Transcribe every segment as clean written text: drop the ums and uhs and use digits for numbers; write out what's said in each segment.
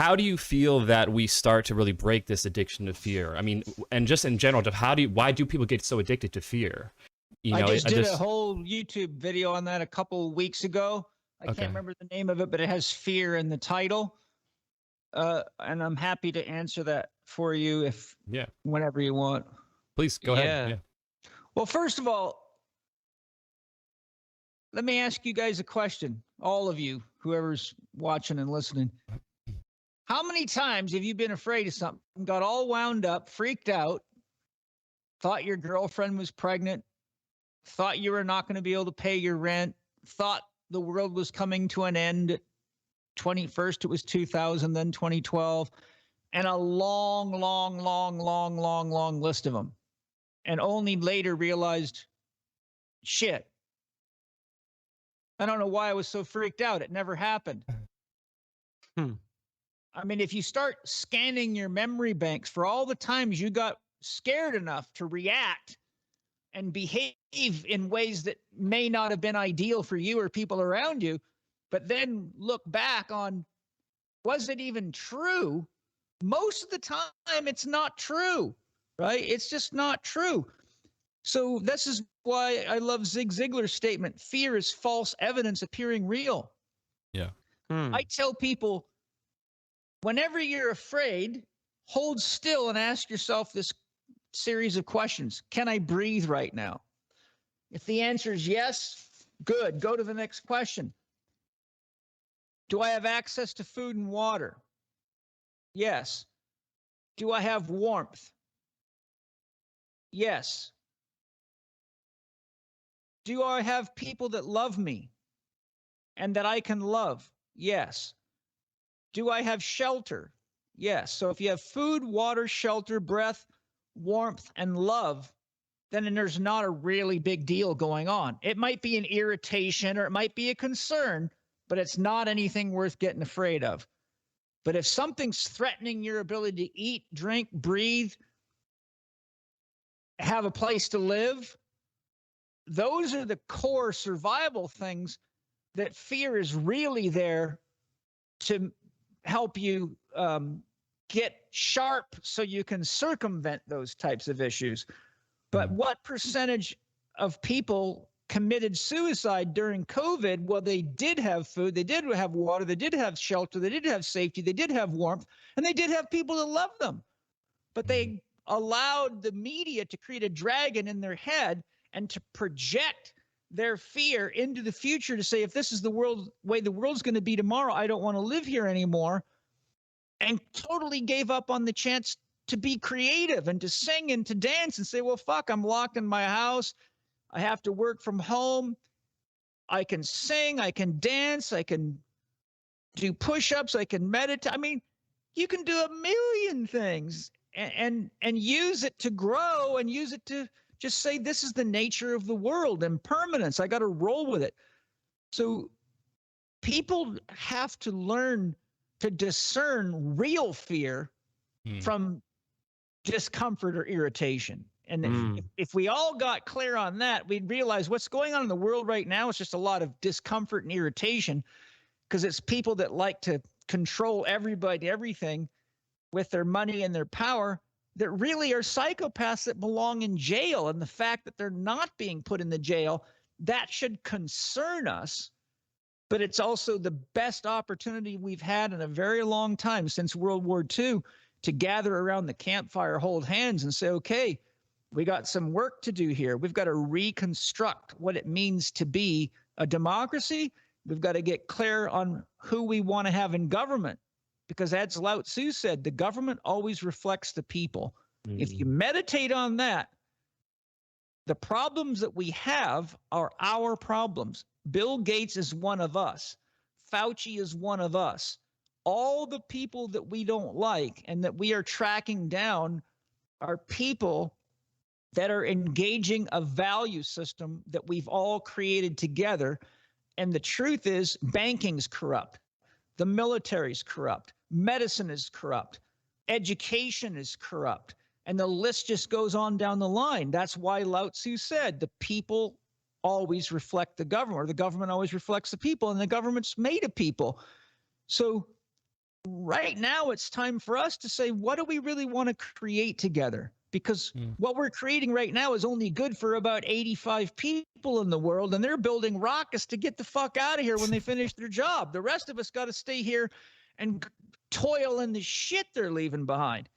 how do you feel that we start to really break this addiction to fear? I mean, and just in general, why do people get so addicted to fear? I just did a whole YouTube video on that a couple weeks ago. I can't remember the name of it, but it has fear in the title. And I'm happy to answer that for you whenever you want. Please go ahead. Yeah. Well, first of all, let me ask you guys a question, all of you, whoever's watching and listening. How many times have you been afraid of something, got all wound up, freaked out, thought your girlfriend was pregnant, thought you were not going to be able to pay your rent, thought the world was coming to an end? 21st, it was 2000, then 2012, and a long list of them. And only later realized, shit, I don't know why I was so freaked out. It never happened. I mean, if you start scanning your memory banks for all the times you got scared enough to react and behave in ways that may not have been ideal for you or people around you, but then look back on, was it even true? Most of the time, it's not true, right? It's just not true. So this is why I love Zig Ziglar's statement, fear is false evidence appearing real. Yeah. I tell people, whenever you're afraid, hold still and ask yourself this series of questions. Can I breathe right now? If the answer is yes, good. Go to the next question. Do I have access to food and water? Yes. Do I have warmth? Yes. Do I have people that love me and that I can love? Yes. Do I have shelter? Yes. So if you have food, water, shelter, breath, warmth, and love, then there's not a really big deal going on. It might be an irritation or it might be a concern, but it's not anything worth getting afraid of. But if something's threatening your ability to eat, drink, breathe, have a place to live, those are the core survival things that fear is really there to help you get sharp so you can circumvent those types of issues. But what percentage of people committed suicide during COVID? Well, they did have food, they did have water, they did have shelter, they did have safety, they did have warmth, and they did have people that loved them. But they allowed the media to create a dragon in their head and to project their fear into the future to say, if this is the way the world's going to be tomorrow, I don't want to live here anymore, and totally gave up on the chance to be creative and to sing and to dance and say, well, fuck, I'm locked in my house. I have to work from home. I can sing, I can dance, I can do push-ups, I can meditate. I mean, you can do a million things and use it to grow and use it to just say, this is the nature of the world, impermanence. I got to roll with it. So people have to learn to discern real fear from discomfort or irritation. And if we all got clear on that, we'd realize what's going on in the world right now is just a lot of discomfort and irritation, because it's people that like to control everybody, everything with their money and their power, that really are psychopaths that belong in jail. And the fact that they're not being put in the jail, that should concern us. But it's also the best opportunity we've had in a very long time, since World War II, to gather around the campfire, hold hands and say, okay, we got some work to do here. We've got to reconstruct what it means to be a democracy. We've got to get clear on who we want to have in government, because as Lao Tzu said, the government always reflects the people. If you meditate on that, the problems that we have are our problems. Bill Gates is one of us. Fauci is one of us. All the people that we don't like and that we are tracking down are people that are engaging a value system that we've all created together. And the truth is, banking's corrupt. The military's corrupt. Medicine is corrupt. Education is corrupt. And the list just goes on down the line. That's why Lao Tzu said the people always reflect the government, or the government always reflects the people, and the government's made of people. So right now it's time for us to say, what do we really want to create together? Because what we're creating right now is only good for about 85 people in the world, and they're building rockets to get the fuck out of here when they finish their job. The rest of us got to stay here and toil in the shit they're leaving behind.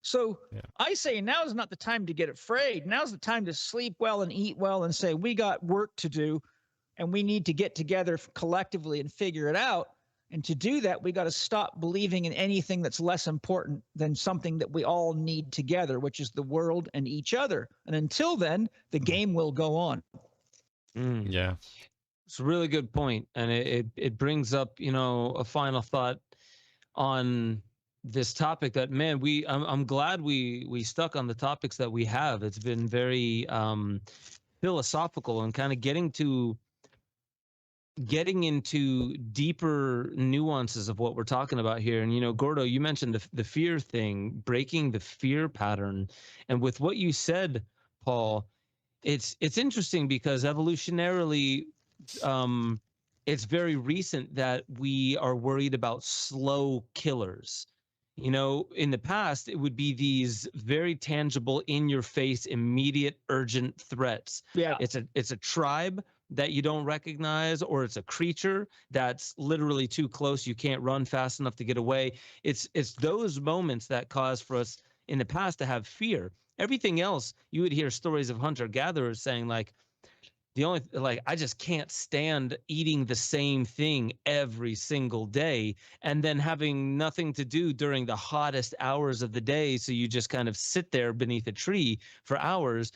So I say now is not the time to get afraid. Now's the time to sleep well and eat well and say, we got work to do and we need to get together collectively and figure it out. And to do that, we got to stop believing in anything that's less important than something that we all need together, which is the world and each other. And until then, the game will go on. Yeah. It's a really good point. And it brings up, you know, a final thought on this topic that, man, I'm glad we stuck on the topics that we have. It's been very philosophical and kind of getting into deeper nuances of what we're talking about here. And, you know, Gordo, you mentioned the fear thing, breaking the fear pattern. And with what you said, Paul, it's interesting because evolutionarily, it's very recent that we are worried about slow killers. You know, in the past, it would be these very tangible, in your face, immediate, urgent threats. Yeah. It's a tribe that you don't recognize, or it's a creature that's literally too close. You can't run fast enough to get away. It's those moments that cause for us in the past to have fear. Everything else, you would hear stories of hunter-gatherers saying like, I just can't stand eating the same thing every single day and then having nothing to do during the hottest hours of the day. So you just kind of sit there beneath a tree for hours.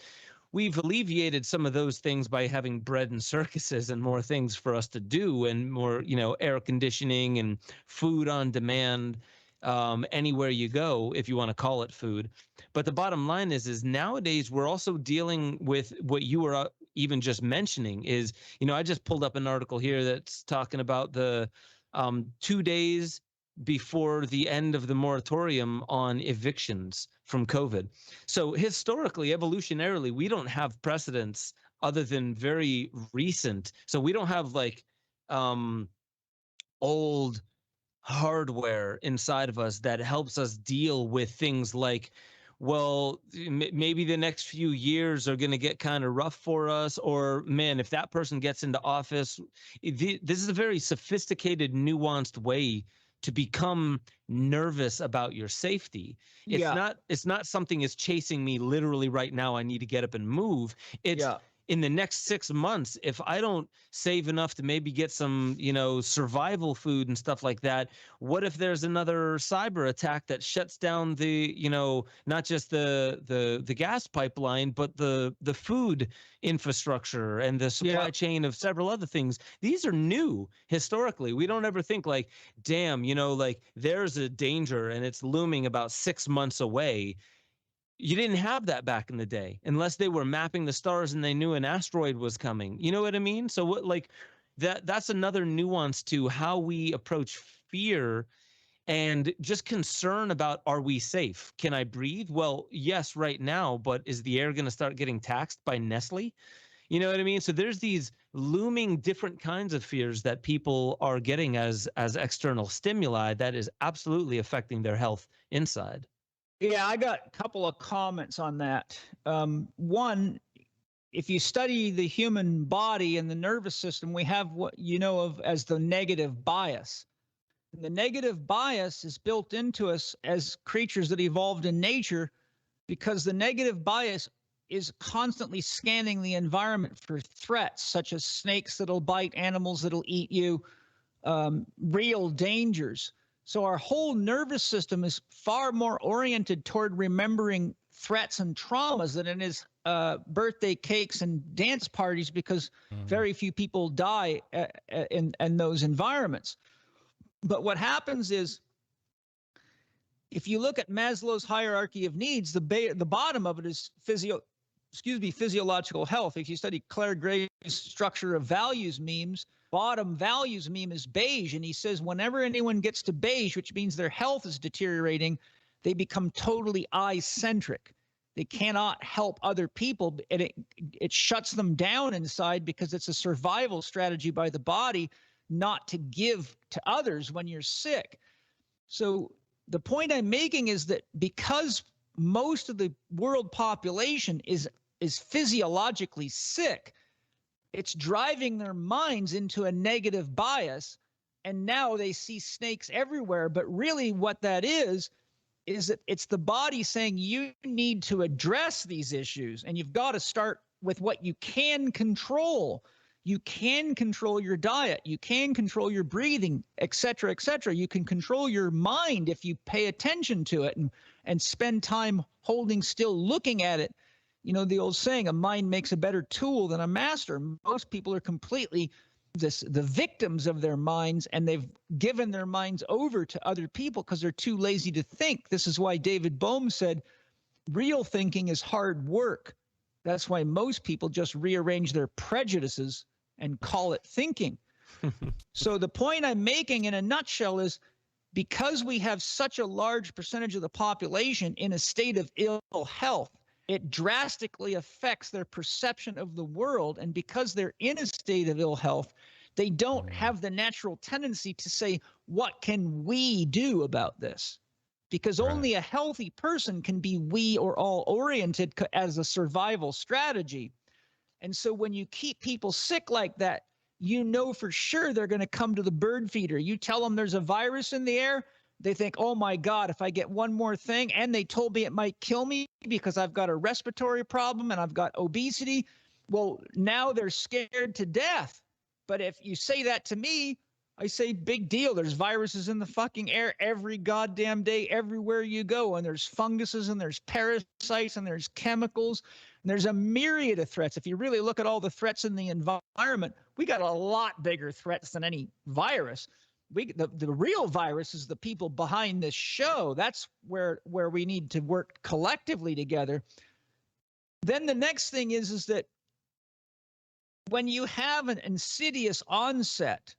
We've alleviated some of those things by having bread and circuses and more things for us to do, and more, you know, air conditioning and food on demand, anywhere you go, if you want to call it food. But the bottom line is nowadays we're also dealing with what you were even just mentioning is, you know, I just pulled up an article here that's talking about the 2 days before the end of the moratorium on evictions from COVID. So historically, evolutionarily, we don't have precedents other than very recent. So we don't have like old hardware inside of us that helps us deal with things like, well, maybe the next few years are going to get kind of rough for us, or man, if that person gets into office, this is a very sophisticated, nuanced way to become nervous about your safety. It's not something is chasing me literally right now. I need to get up and move. It's in the next 6 months, if I don't save enough to maybe get some, you know, survival food and stuff like that, what if there's another cyber attack that shuts down the, you know, not just the gas pipeline, but the food infrastructure and the supply chain of several other things. These are new historically. We don't ever think like, damn, you know, like there's a danger and it's looming about 6 months away. You didn't have that back in the day unless they were mapping the stars and they knew an asteroid was coming. You know what I mean? So what, like that's another nuance to how we approach fear and just concern about, are we safe? Can I breathe? Well, yes, right now, but is the air going to start getting taxed by Nestle? You know what I mean? So there's these looming different kinds of fears that people are getting as external stimuli that is absolutely affecting their health inside. Yeah, I got a couple of comments on that. One, if you study the human body and the nervous system, we have what you know of as the negative bias. And the negative bias is built into us as creatures that evolved in nature because the negative bias is constantly scanning the environment for threats, such as snakes that'll bite, animals that'll eat you, real dangers. So our whole nervous system is far more oriented toward remembering threats and traumas than it is birthday cakes and dance parties, because very few people die in those environments. But what happens is, if you look at Maslow's hierarchy of needs, the bottom of it is physiological health. If you study Claire Gray's structure of values memes, bottom values meme is beige. And he says whenever anyone gets to beige, which means their health is deteriorating, they become totally I-centric. They cannot help other people, and it shuts them down inside because it's a survival strategy by the body not to give to others when you're sick. So the point I'm making is that because most of the world population is physiologically sick, it's driving their minds into a negative bias. And now they see snakes everywhere. But really what that is that it's the body saying you need to address these issues, and you've got to start with what you can control. You can control your diet. You can control your breathing, et cetera, et cetera. You can control your mind if you pay attention to it and spend time holding still, looking at it. You know, the old saying, a mind makes a better tool than a master. Most people are completely the victims of their minds, and they've given their minds over to other people because they're too lazy to think. This is why David Bohm said, real thinking is hard work. That's why most people just rearrange their prejudices and call it thinking. So the point I'm making in a nutshell is, because we have such a large percentage of the population in a state of ill health, it drastically affects their perception of the world. And because they're in a state of ill health, they don't have the natural tendency to say, what can we do about this? Because only a healthy person can be we or all oriented as a survival strategy. And so when you keep people sick like that, you know for sure they're going to come to the bird feeder. You tell them there's a virus in the air, they think, oh my God, if I get one more thing, and they told me it might kill me because I've got a respiratory problem and I've got obesity. Well, now they're scared to death. But if you say that to me, I say, big deal. There's viruses in the fucking air every goddamn day, everywhere you go. And there's funguses and there's parasites and there's chemicals. And there's a myriad of threats. If you really look at all the threats in the environment, we got a lot bigger threats than any virus. The real virus is the people behind this show. That's where we need to work collectively together. Then the next thing is that when you have an insidious onset,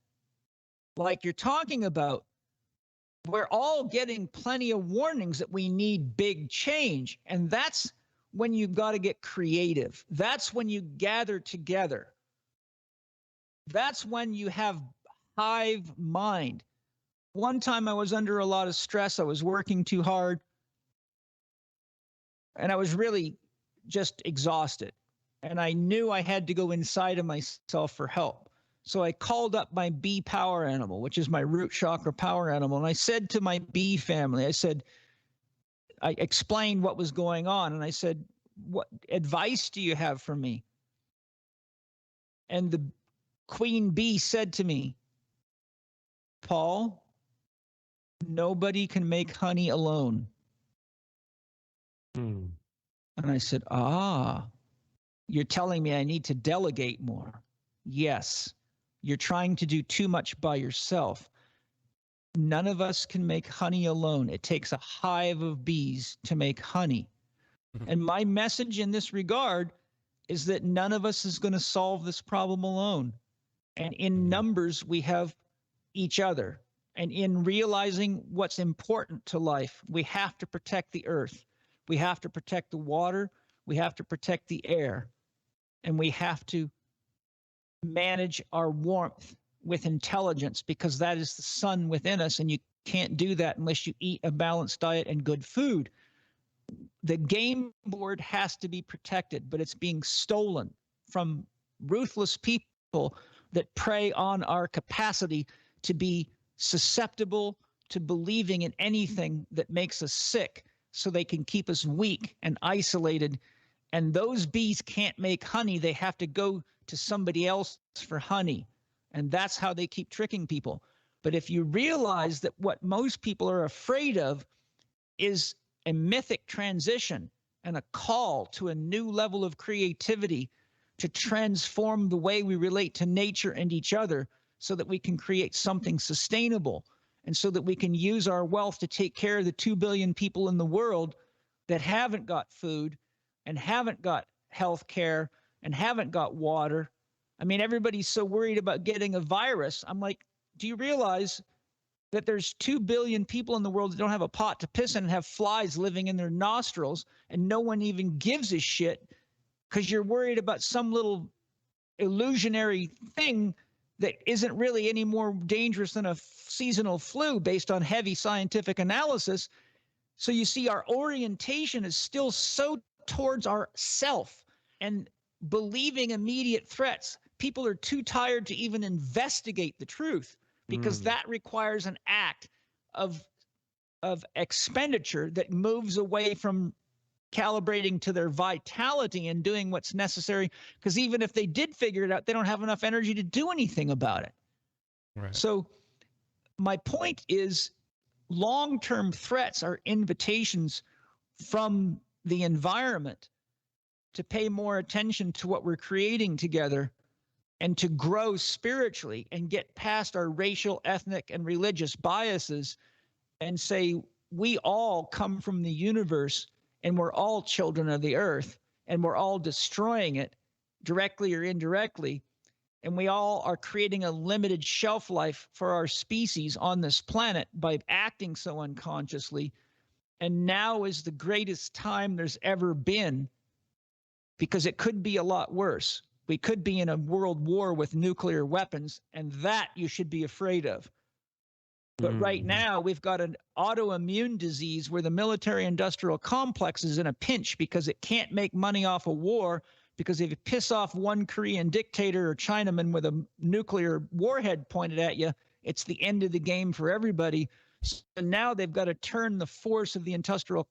like you're talking about, we're all getting plenty of warnings that we need big change. And that's when you've got to get creative. That's when you gather together. That's when you have hive mind. One time I was under a lot of stress. I was working too hard. And I was really just exhausted. And I knew I had to go inside of myself for help. So I called up my bee power animal, which is my root chakra power animal. And I said to my bee family, I explained what was going on. And I said, what advice do you have for me? And the queen bee said to me, Paul, nobody can make honey alone. And I said, you're telling me I need to delegate more. Yes, you're trying to do too much by yourself. None of us can make honey alone. It takes a hive of bees to make honey. And my message in this regard is that none of us is going to solve this problem alone. And in numbers, we have each other. And in realizing what's important to life, we have to protect the earth. We have to protect the water. We have to protect the air. And we have to manage our warmth with intelligence, because that is the sun within us. And you can't do that unless you eat a balanced diet and good food. The game board has to be protected, but it's being stolen from ruthless people that prey on our capacity to be susceptible to believing in anything that makes us sick, so they can keep us weak and isolated. And those bees can't make honey. They have to go to somebody else for honey. And that's how they keep tricking people. But if you realize that what most people are afraid of is a mythic transition and a call to a new level of creativity to transform the way we relate to nature and each other, so that we can create something sustainable, and so that we can use our wealth to take care of the 2 billion people in the world that haven't got food and haven't got health care and haven't got water. I mean, everybody's so worried about getting a virus. I'm like, do you realize that there's 2 billion people in the world that don't have a pot to piss in and have flies living in their nostrils, and no one even gives a shit because you're worried about some little illusionary thing that isn't really any more dangerous than a seasonal flu based on heavy scientific analysis. So you see, our orientation is still so towards our self and believing immediate threats. People are too tired to even investigate the truth because that requires an act of expenditure that moves away from calibrating to their vitality and doing what's necessary. Because even if they did figure it out, they don't have enough energy to do anything about it. Right. So my point is, long-term threats are invitations from the environment to pay more attention to what we're creating together and to grow spiritually and get past our racial, ethnic, and religious biases and say, we all come from the universe and we're all children of the earth and we're all destroying it directly or indirectly. And we all are creating a limited shelf life for our species on this planet by acting so unconsciously. And now is the greatest time there's ever been, because it could be a lot worse. We could be in a world war with nuclear weapons, and that you should be afraid of. But right now, we've got an autoimmune disease where the military-industrial complex is in a pinch because it can't make money off a war, because if you piss off one Korean dictator or Chinaman with a nuclear warhead pointed at you, it's the end of the game for everybody. So now they've got to turn the force of the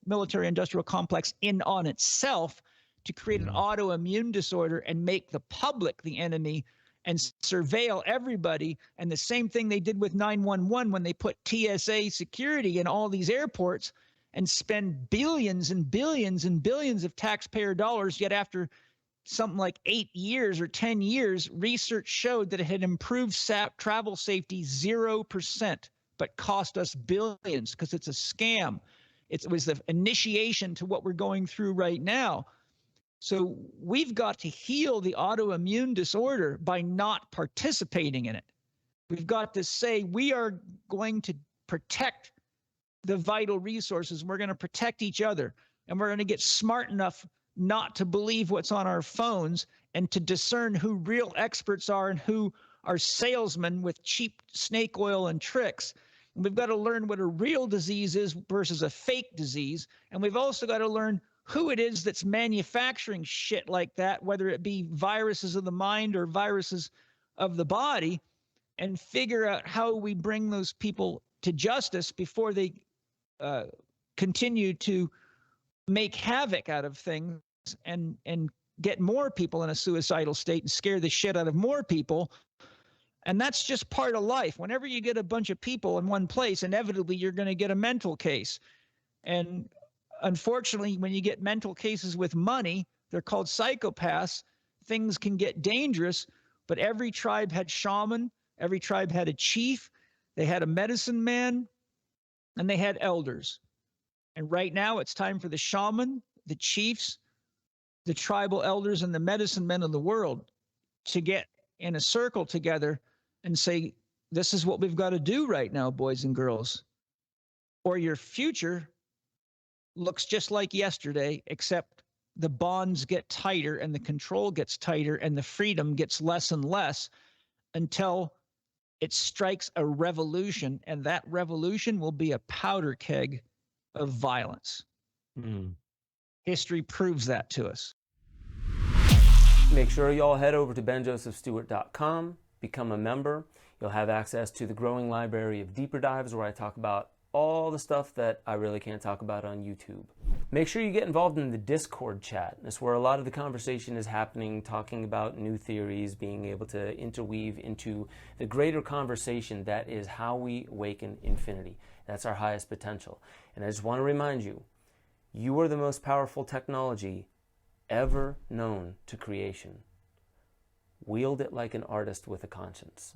military-industrial complex in on itself to create an autoimmune disorder and make the public the enemy and surveil everybody. And the same thing they did with 911 when they put TSA security in all these airports and spend billions and billions and billions of taxpayer dollars. Yet after something like 8 years or 10 years, research showed that it had improved travel safety 0%, but cost us billions because it's a scam. It was the initiation to what we're going through right now. So we've got to heal the autoimmune disorder by not participating in it. We've got to say we are going to protect the vital resources. We're going to protect each other. And we're going to get smart enough not to believe what's on our phones and to discern who real experts are and who are salesmen with cheap snake oil and tricks. And we've got to learn what a real disease is versus a fake disease. And we've also got to learn who it is that's manufacturing shit like that, whether it be viruses of the mind or viruses of the body, and figure out how we bring those people to justice before they continue to make havoc out of things and get more people in a suicidal state and scare the shit out of more people. And that's just part of life. Whenever you get a bunch of people in one place, inevitably you're going to get a mental case. And unfortunately, when you get mental cases with money, they're called psychopaths, things can get dangerous. But every tribe had shaman, every tribe had a chief, they had a medicine man, and they had elders. And right now it's time for the shaman, the chiefs, the tribal elders, and the medicine men of the world to get in a circle together and say, this is what we've got to do right now, boys and girls, or your future looks just like yesterday, except the bonds get tighter and the control gets tighter and the freedom gets less and less until it strikes a revolution. And that revolution will be a powder keg of violence. History proves that to us. Make sure y'all head over to benjosephstewart.com, become a member. You'll have access to the growing library of deeper dives where I talk about all the stuff that I really can't talk about on YouTube. Make sure you get involved in the Discord chat. That's where a lot of the conversation is happening, talking about new theories, being able to interweave into the greater conversation that is how we awaken infinity. That's our highest potential. And I just want to remind you, you are the most powerful technology ever known to creation. Wield it like an artist with a conscience.